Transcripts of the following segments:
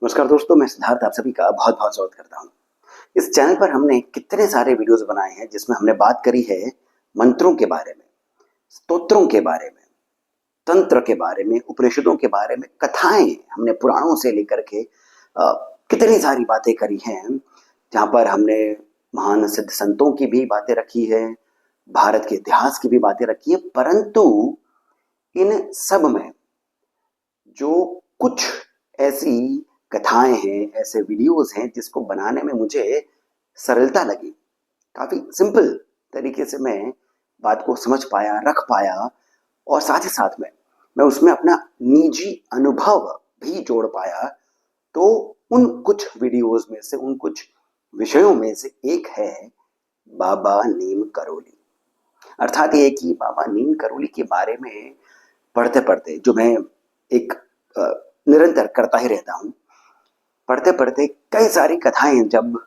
नमस्कार दोस्तों, मैं सिद्धार्थ आप सभी का बहुत बहुत स्वागत करता हूँ। इस चैनल पर हमने कितने सारे वीडियोस बनाए हैं जिसमें हमने बात करी है मंत्रों के बारे में, स्तोत्रों के बारे में, तंत्र के बारे में, उपनिषदों के बारे में, कथाएं हमने पुराणों से लेकर के कितनी सारी बातें करी हैं। जहाँ पर हमने महान सिद्ध संतों की भी बातें रखी है, भारत के इतिहास की भी बातें रखी है, परंतु इन सब में जो कुछ ऐसी कथाएं हैं, ऐसे वीडियोस हैं जिसको बनाने में मुझे सरलता लगी, काफी सिंपल तरीके से मैं बात को समझ पाया, रख पाया, और साथ ही साथ में मैं उसमें अपना निजी अनुभव भी जोड़ पाया। तो उन कुछ वीडियोस में से, उन कुछ विषयों में से एक है बाबा नीम करोली। अर्थात ये कि बाबा नीम करोली के बारे में पढ़ते पढ़ते, जो मैं एक निरंतर करता ही रहता हूँ, पढ़ते पढ़ते कई सारी कथाएं जब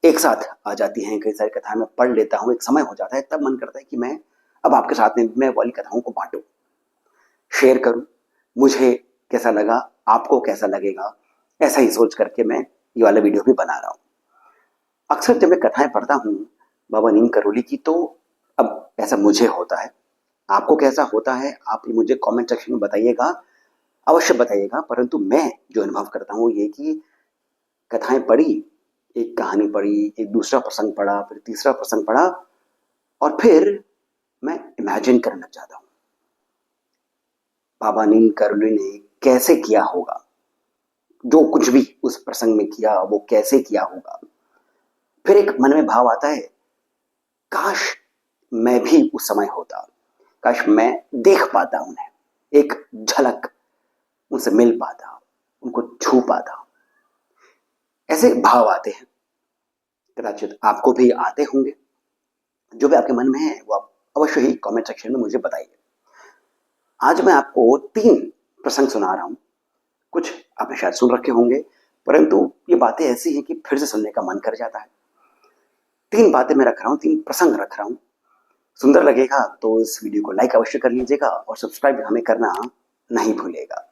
एक साथ आ जाती हैं, कई सारी कथाएं मैं पढ़ लेता हूँ, एक समय हो जाता है, तब मन करता है कि मैं अब आपके साथ में मैं वाली कथाओं को बांटूं, शेयर करूं, मुझे कैसा लगा, आपको कैसा लगेगा, ऐसा ही सोच करके मैं ये वाला वीडियो भी बना रहा हूँ। अक्सर जब मैं कथाएं पढ़ता हूँ बाबा नीम करोली की, तो अब ऐसा मुझे होता है, आपको कैसा होता है आप मुझे कमेंट सेक्शन में बताइएगा, अवश्य बताइएगा। परंतु मैं जो अनुभव करता हूँ ये कि कथाएं पढ़ी, एक कहानी पढ़ी, एक दूसरा प्रसंग पढ़ा, फिर तीसरा प्रसंग पढ़ा, और फिर मैं इमेजिन करने लग जाता हूँ बाबा नीम करोली ने कैसे किया होगा, जो कुछ भी उस प्रसंग में किया वो कैसे किया होगा। फिर एक मन में भाव आता है, काश मैं भी उस समय होता, काश मैं देख पाता उन्हें, एक झलक उनसे मिल पाता, उनको छू पाता। ऐसे भाव आते हैं, कदाचित आपको भी आते होंगे। जो भी आपके मन में है वो आप अवश्य ही कमेंट सेक्शन में मुझे बताइए। आज मैं आपको 3 प्रसंग सुना रहा हूं। कुछ आपने शायद सुन रखे होंगे, परंतु ये बातें ऐसी हैं कि फिर से सुनने का मन कर जाता है। 3 बातें मैं रख रहा हूं, 3 प्रसंग रख रहा हूं। सुंदर लगेगा तो इस वीडियो को लाइक अवश्य कर लीजिएगा और सब्सक्राइब हमें करना नहीं भूलिएगा।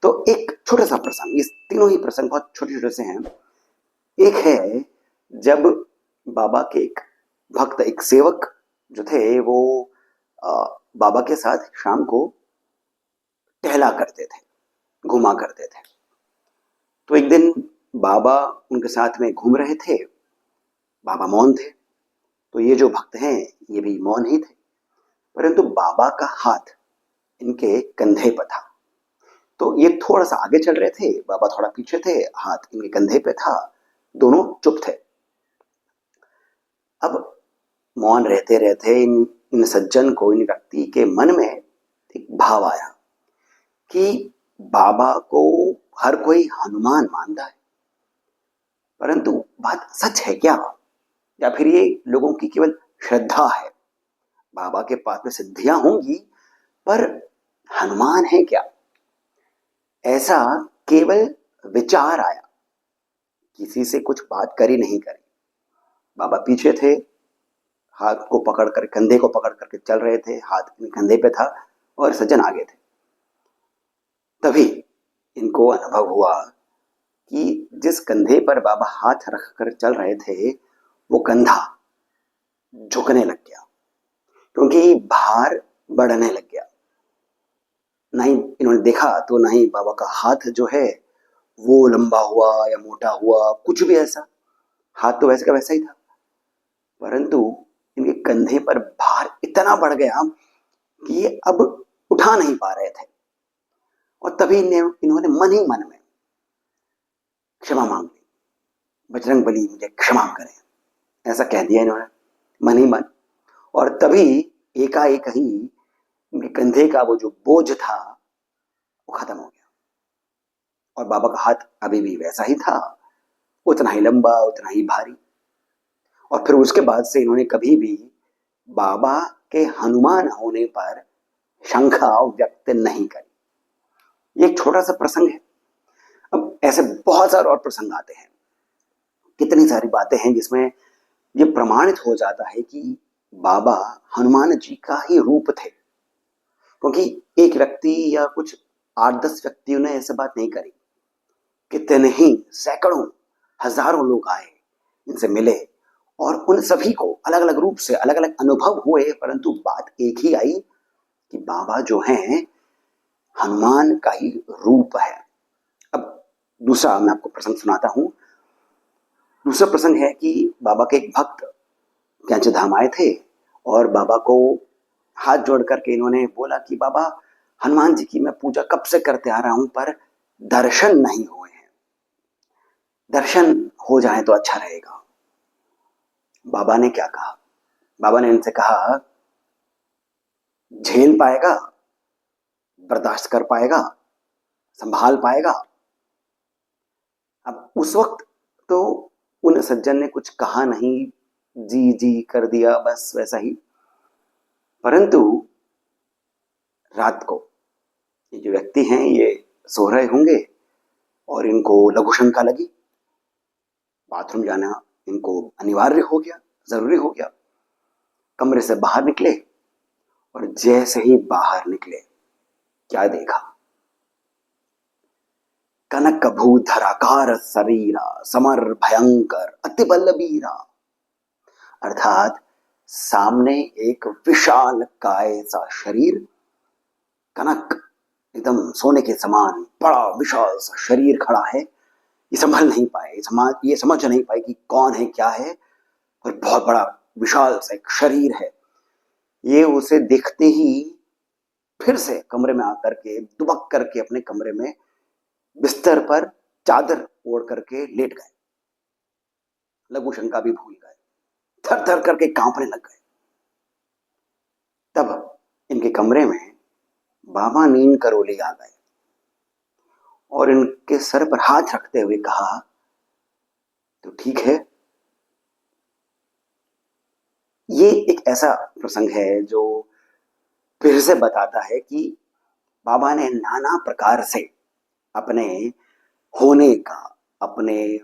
तो एक छोटा सा प्रसंग, इस तीनों ही प्रसंग बहुत छोटे छोटे से हैं। एक है जब बाबा के एक भक्त, एक सेवक जो थे, वो बाबा के साथ शाम को टहला करते थे, घुमा करते थे। तो एक दिन बाबा उनके साथ में घूम रहे थे, बाबा मौन थे, तो ये जो भक्त हैं ये भी मौन ही थे, परंतु बाबा का हाथ इनके कंधे पर था। तो ये थोड़ा सा आगे चल रहे थे, बाबा थोड़ा पीछे थे, हाथ इनके कंधे पे था, दोनों चुप थे। अब मौन रहते रहते इन सज्जन को, इन व्यक्ति के मन में एक भाव आया कि बाबा को हर कोई हनुमान मानता है, परंतु बात सच है क्या, या फिर ये लोगों की केवल श्रद्धा है। बाबा के पास में सिद्धियां होंगी, पर हनुमान है क्या, ऐसा केवल विचार आया, किसी से कुछ बात करी नहीं करी। बाबा पीछे थे, हाथ को पकड़ कर, कंधे को पकड़ करके चल रहे थे, हाथ कंधे पे था, और सज्जन आगे थे। तभी इनको अनुभव हुआ कि जिस कंधे पर बाबा हाथ रखकर चल रहे थे वो कंधा झुकने लग गया, क्योंकि भार बढ़ने लग गया। नहीं इन्होंने देखा तो नहीं बाबा का हाथ जो है वो लंबा हुआ या मोटा हुआ, कुछ भी ऐसा, हाथ तो वैसे का वैसा ही था, परंतु इनके कंधे पर भार इतना बढ़ गया कि ये अब उठा नहीं पा रहे थे। और तभी इन्होंने मन ही मन में क्षमा मांग ली, बजरंग बली मुझे क्षमा करें, ऐसा कह दिया इन्होंने मन ही मन। और तभी एकाएक ही उनके कंधे का वो जो बोझ था वो खत्म हो गया, और बाबा का हाथ अभी भी वैसा ही था, उतना ही लंबा, उतना ही भारी। और फिर उसके बाद से इन्होंने कभी भी बाबा के हनुमान होने पर शंका व्यक्त नहीं करी। ये एक छोटा सा प्रसंग है। अब ऐसे बहुत सारे और प्रसंग आते हैं, कितनी सारी बातें हैं जिसमें ये प्रमाणित हो जाता है कि बाबा हनुमान जी का ही रूप थे, क्योंकि एक व्यक्ति या कुछ 8-10 व्यक्तियों ने ऐसे बात नहीं करी। कितने ही सैकड़ों हजारों लोग आए, इनसे मिले, और उन सभी को अलग अलग रूप से अलग अलग अनुभव हुए, परंतु बात एक ही आई कि बाबा जो हैं हनुमान का ही रूप है। अब दूसरा मैं आपको प्रसंग सुनाता हूं। दूसरा प्रसंग है कि बाबा के एक भक्त कैंची धाम आए थे और बाबा को हाथ जोड़ करके इन्होंने बोला कि बाबा, हनुमान जी की मैं पूजा कब से करते आ रहा हूं, पर दर्शन नहीं हुए हैं, दर्शन हो जाए तो अच्छा रहेगा। बाबा ने क्या कहा? बाबा ने इनसे कहा, झेल पाएगा, बर्दाश्त कर पाएगा, संभाल पाएगा? अब उस वक्त तो उन सज्जन ने कुछ कहा नहीं, जी जी कर दिया, बस वैसा ही। परंतु रात को ये जो व्यक्ति हैं ये सो रहे होंगे और इनको लघु शंका लगी, बाथरूम जाना इनको अनिवार्य हो गया, जरूरी हो गया। कमरे से बाहर निकले और जैसे ही बाहर निकले क्या देखा? कनक भूधराकार शरीरा समर भयंकर अति बलबीरा। अर्थात सामने एक विशाल काय सा शरीर, कनक एकदम सोने के समान बड़ा विशाल सा शरीर खड़ा है। ये संभल नहीं पाए, ये समझ नहीं पाए कि कौन है क्या है, और बहुत बड़ा विशाल सा एक शरीर है। ये उसे देखते ही फिर से कमरे में आकर के दुबक करके अपने कमरे में बिस्तर पर चादर ओढ़ करके लेट गए, लघु शंका भी भूल गए, थर थर करके कांपने लग गए। तब इनके कमरे में बाबा नींद करोली आ गए और इनके सर पर हाथ रखते हुए कहा, तो ठीक है। ये एक ऐसा प्रसंग है जो फिर से बताता है कि बाबा ने नाना प्रकार से अपने होने का, अपने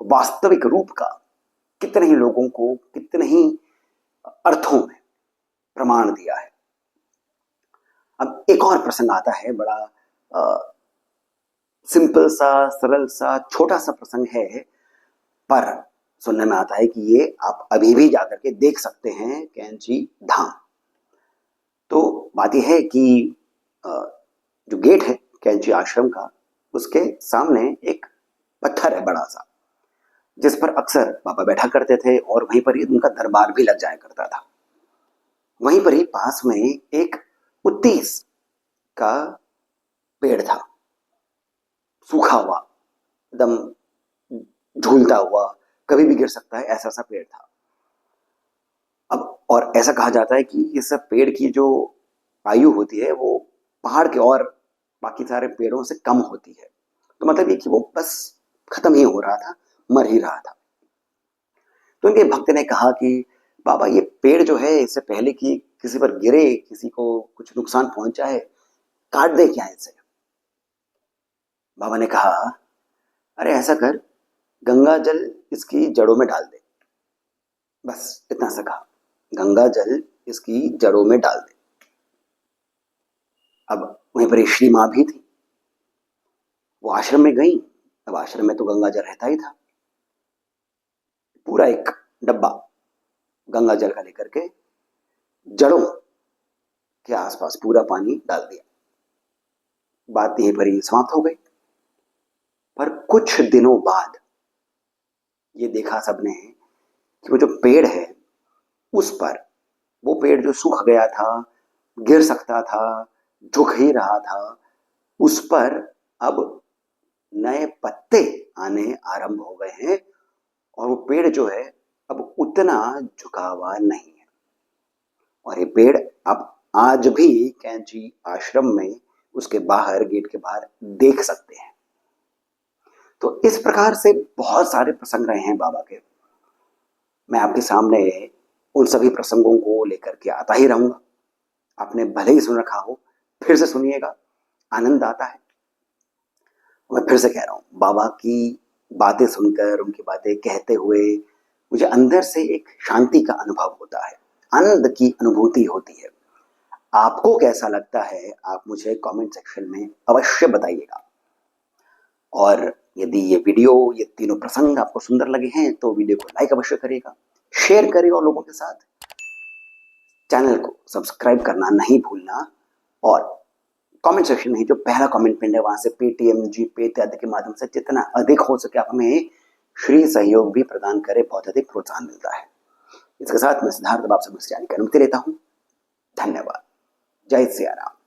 वास्तविक रूप का कितने ही लोगों को कितने ही अर्थों में प्रमाण दिया है। अब एक और प्रसंग आता है, बड़ा सिंपल सा, सरल सा, छोटा सा प्रसंग है, पर सुनने में आता है कि ये आप अभी भी जाकर के देख सकते हैं, कैंची धाम। तो बात यह है कि जो गेट है कैंची आश्रम का, उसके सामने एक पत्थर है बड़ा सा, जिस पर अक्सर बाबा बैठा करते थे और वहीं पर ही उनका दरबार भी लग जाया करता था। वहीं पर ही पास में एक उत्तीस का पेड़ था, सूखा हुआ, एकदम झूलता हुआ, कभी भी गिर सकता है, ऐसा सा पेड़ था। अब और ऐसा कहा जाता है कि इस पेड़ की जो आयु होती है वो पहाड़ के और बाकी सारे पेड़ों से कम होती है। तो मतलब ये कि वो बस खत्म ही हो रहा था, मर ही रहा था। तो उनके भक्त ने कहा कि बाबा, ये पेड़ जो है, इससे पहले कि किसी पर गिरे, किसी को कुछ नुकसान पहुंचाए, काट दे क्या इसे? बाबा ने कहा, अरे ऐसा कर, गंगा जल इसकी जड़ों में डाल दे। बस इतना सा कहा, गंगा जल इसकी जड़ों में डाल दे। अब वहीं पर श्री माँ भी थी, वो आश्रम में गई। अब आश्रम में तो गंगा जल रहता ही था, पूरा एक डब्बा गंगा जल का लेकर के जड़ों के आसपास पूरा पानी डाल दिया। बात यहीं पर ही समाप्त हो गई। पर कुछ दिनों बाद ये देखा सबने कि वो जो पेड़ है, उस पर, वो पेड़ जो सूख गया था, गिर सकता था, झुक ही रहा था, उस पर अब नए पत्ते आने आरंभ हो गए हैं और वो पेड़ जो है अब उतना झुका हुआ नहीं है। और ये पेड़ अब आज भी कैंची आश्रम में उसके बाहर, गेट के बाहर देख सकते हैं। तो इस प्रकार से बहुत सारे प्रसंग रहे हैं बाबा के। मैं आपके सामने उन सभी प्रसंगों को लेकर के आता ही रहूंगा। आपने भले ही सुन रखा हो, फिर से सुनिएगा, आनंद आता है। मैं फिर से कह रहा हूँ, बाबा की बातें सुनकर, उनकी बातें कहते हुए मुझे अंदर से एक शांति का अनुभव होता है, आनंद की अनुभूति होती है। आपको कैसा लगता है, आप मुझे कमेंट सेक्शन में अवश्य बताइएगा। और यदि ये वीडियो, ये तीनों प्रसंग आपको सुंदर लगे हैं तो वीडियो को लाइक अवश्य करिएगा, शेयर करिएगा और लोगों के साथ। चैनल को सब्सक्राइब करना नहीं भूलना और कमेंट सेक्शन में जो पहला कमेंट पिन है वहां से पेटीएम, जीपे इत्यादि के माध्यम से जितना अधिक हो सके आप हमें श्री सहयोग भी प्रदान करें, बहुत अधिक प्रोत्साहन मिलता है। इसके साथ मैं सिद्धार्थ आपसे मुझसे जाने की अनुमति लेता हूं। धन्यवाद। जय सिया राम।